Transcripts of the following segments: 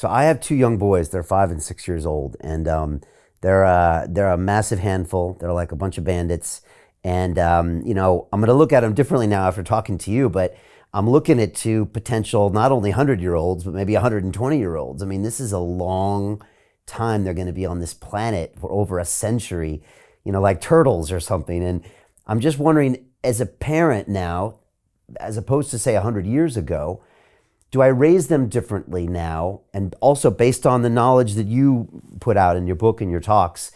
So I have two young boys. They're 5 and 6 years old, and they're a massive handful. They're like a bunch of bandits, and I'm going to look at them differently now after talking to you. But I'm looking at two potential not only 100-year-olds, but maybe 120-year-olds. I mean, this is a long time they're going to be on this planet for over a century, like turtles or something. And I'm just wondering, as a parent now, as opposed to say 100 years ago, do I raise them differently now? And also based on the knowledge that you put out in your book and your talks,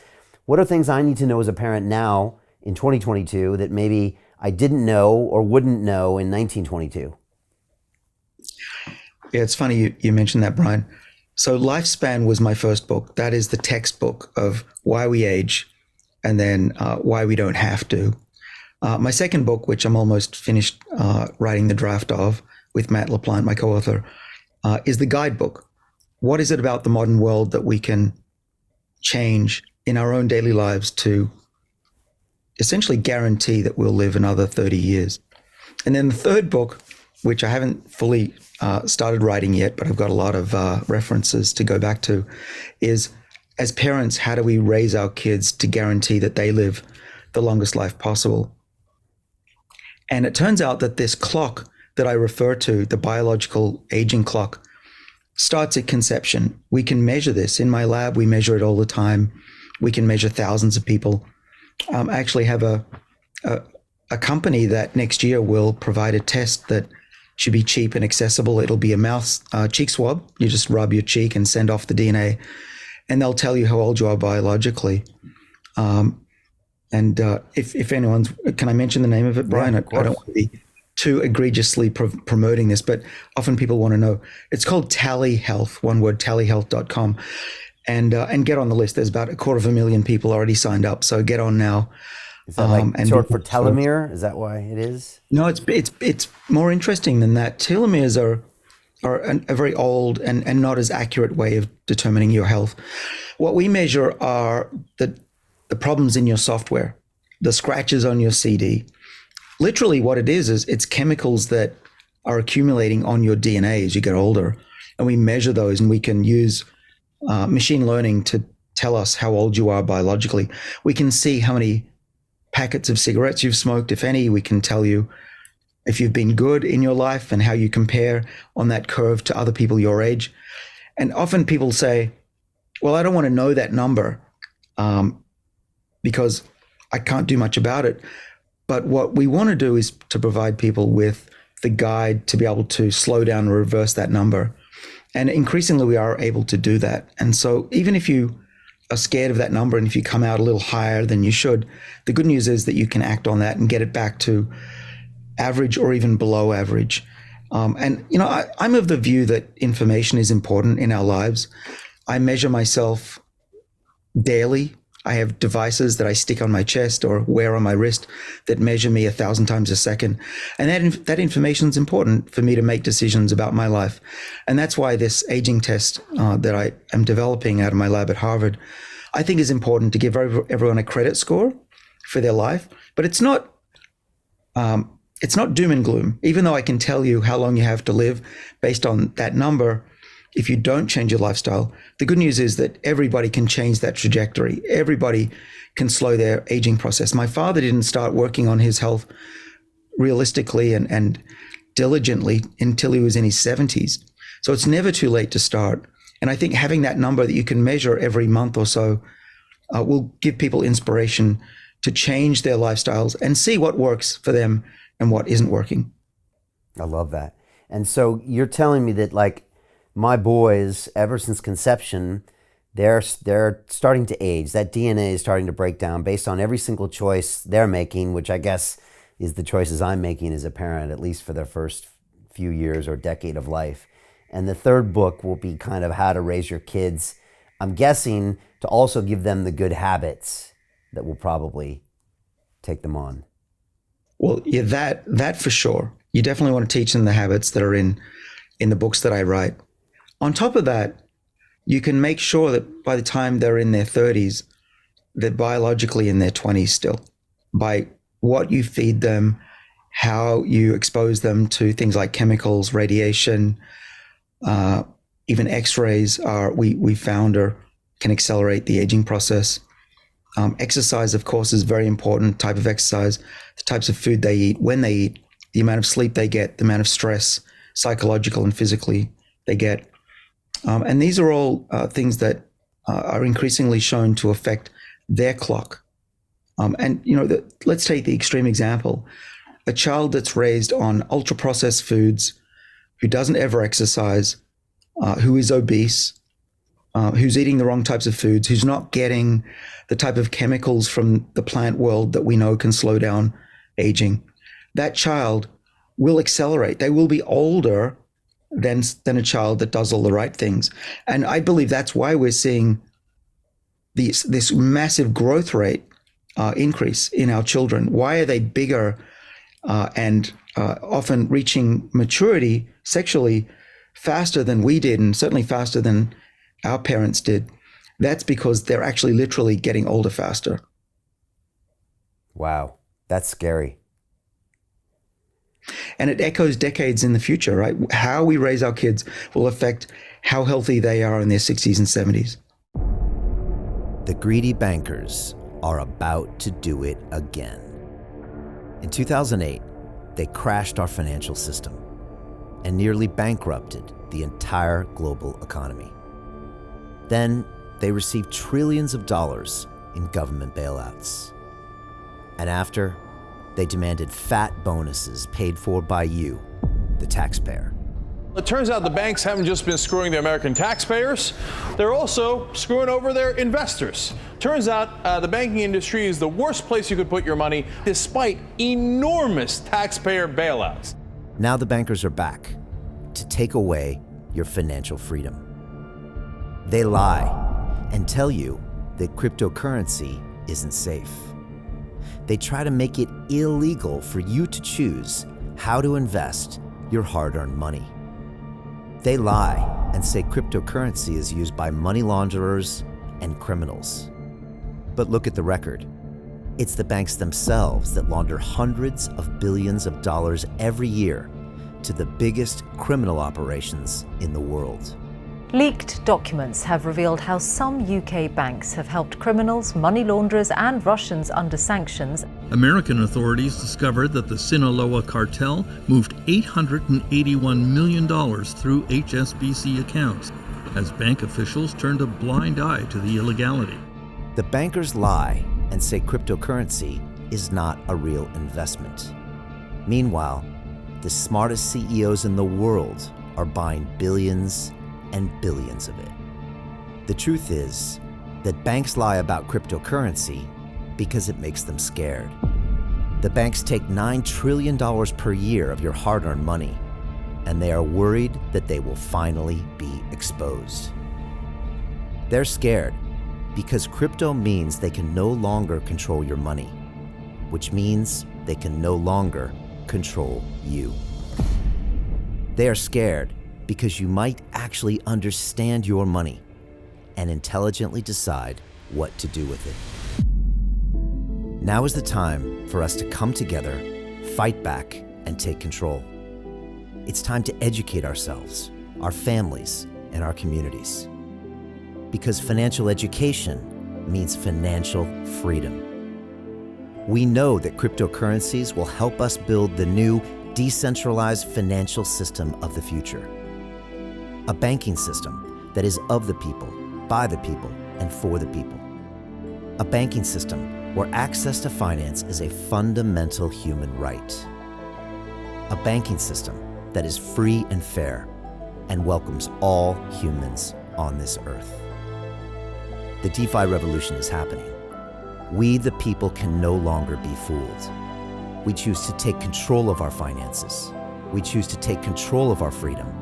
what are things I need to know as a parent now in 2022 that maybe I didn't know or wouldn't know in 1922? Yeah, it's funny you mentioned that, Brian. So Lifespan was my first book. That is the textbook of why we age and then why we don't have to. My second book, which I'm almost finished writing the draft of with Matt LaPlante, my co-author, is the guidebook. What is it about the modern world that we can change in our own daily lives to essentially guarantee that we'll live another 30 years? And then the third book, which I haven't fully started writing yet, but I've got a lot of references to go back to, is as parents, how do we raise our kids to guarantee that they live the longest life possible? And it turns out that this clock that I refer to, the biological aging clock, starts at conception. We can measure this. In my lab, we measure it all the time. We can measure thousands of people. I actually have a company that next year will provide a test that should be cheap and accessible. It'll be a mouth cheek swab. You just rub your cheek and send off the DNA, and they'll tell you how old you are biologically. If anyone's, can I mention the name of it, Brian? Yeah, I don't want to be too egregiously promoting this, but often people want to know. It's called Tally Health, one word, tallyhealth.com, and get on the list. There's about 250,000 people already signed up, so get on now. Is that like short for telomere? Is that why it is? No, it's more interesting than that. Telomeres are a very old and not as accurate way of determining your health. What we measure are the problems in your software, the scratches on your CD. Literally what it is it's chemicals that are accumulating on your DNA as you get older. And we measure those, and we can use machine learning to tell us how old you are biologically. We can see how many packets of cigarettes you've smoked, if any. We can tell you if you've been good in your life and how you compare on that curve to other people your age. And often people say, well, I don't want to know that number because I can't do much about it. But what we want to do is to provide people with the guide to be able to slow down and reverse that number. And increasingly we are able to do that. And so even if you are scared of that number and if you come out a little higher than you should, the good news is that you can act on that and get it back to average or even below average. I'm of the view that information is important in our lives. I measure myself daily. I have devices that I stick on my chest or wear on my wrist that measure me 1,000 times a second. And that information is important for me to make decisions about my life. And that's why this aging test that I am developing out of my lab at Harvard, I think is important to give everyone a credit score for their life. But it's not doom and gloom. Even though I can tell you how long you have to live based on that number, if you don't change your lifestyle, the good news is that everybody can change that trajectory. Everybody can slow their aging process. My father didn't start working on his health realistically and diligently until he was in his 70s. So it's never too late to start. And I think having that number that you can measure every month or so will give people inspiration to change their lifestyles and see what works for them and what isn't working. I love that. And so you're telling me that, like, my boys, ever since conception, they're starting to age. That DNA is starting to break down based on every single choice they're making, which I guess is the choices I'm making as a parent, at least for their first few years or decade of life. And the third book will be kind of how to raise your kids, I'm guessing, to also give them the good habits that will probably take them on. Well, yeah, that for sure. You definitely want to teach them the habits that are in the books that I write. On top of that, you can make sure that by the time they're in their 30s, they're biologically in their 20s still, by what you feed them, how you expose them to things like chemicals, radiation, Even X-rays we found can accelerate the aging process. Exercise, of course, is very important. Type of exercise, the types of food they eat, when they eat, the amount of sleep they get, the amount of stress, psychological and physically, they get. And these are all things that are increasingly shown to affect their clock. And, let's take the extreme example. A child that's raised on ultra-processed foods, who doesn't ever exercise, who is obese, who's eating the wrong types of foods, who's not getting the type of chemicals from the plant world that we know can slow down aging, that child will accelerate. They will be older than a child that does all the right things. And I believe that's why we're seeing this massive growth rate increase in our children. Why are they bigger and often reaching maturity sexually faster than we did, and certainly faster than our parents did? That's because they're actually literally getting older faster. Wow, that's scary. And it echoes decades in the future, right? How we raise our kids will affect how healthy they are in their 60s and 70s. The greedy bankers are about to do it again. In 2008, they crashed our financial system and nearly bankrupted the entire global economy. Then they received trillions of dollars in government bailouts. And after, they demanded fat bonuses paid for by you, the taxpayer. It turns out the banks haven't just been screwing the American taxpayers, they're also screwing over their investors. Turns out the banking industry is the worst place you could put your money, despite enormous taxpayer bailouts. Now the bankers are back to take away your financial freedom. They lie and tell you that cryptocurrency isn't safe. They try to make it illegal for you to choose how to invest your hard-earned money. They lie and say cryptocurrency is used by money launderers and criminals. But look at the record. It's the banks themselves that launder hundreds of billions of dollars every year to the biggest criminal operations in the world. Leaked documents have revealed how some UK banks have helped criminals, money launderers and Russians under sanctions. American authorities discovered that the Sinaloa cartel moved $881 million through HSBC accounts as bank officials turned a blind eye to the illegality. The bankers lie and say cryptocurrency is not a real investment. Meanwhile, the smartest CEOs in the world are buying billions and billions of it. The truth is that banks lie about cryptocurrency because it makes them scared. The banks take $9 trillion per year of your hard-earned money, and they are worried that they will finally be exposed. They're scared because crypto means they can no longer control your money, which means they can no longer control you. They are scared because you might actually understand your money and intelligently decide what to do with it. Now is the time for us to come together, fight back, and take control. It's time to educate ourselves, our families, and our communities. Because financial education means financial freedom. We know that cryptocurrencies will help us build the new decentralized financial system of the future. A banking system that is of the people, by the people, and for the people. A banking system where access to finance is a fundamental human right. A banking system that is free and fair and welcomes all humans on this earth. The DeFi revolution is happening. We, the people, can no longer be fooled. We choose to take control of our finances. We choose to take control of our freedom.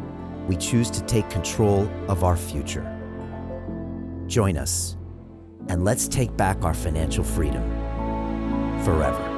We choose to take control of our future. Join us, and let's take back our financial freedom forever.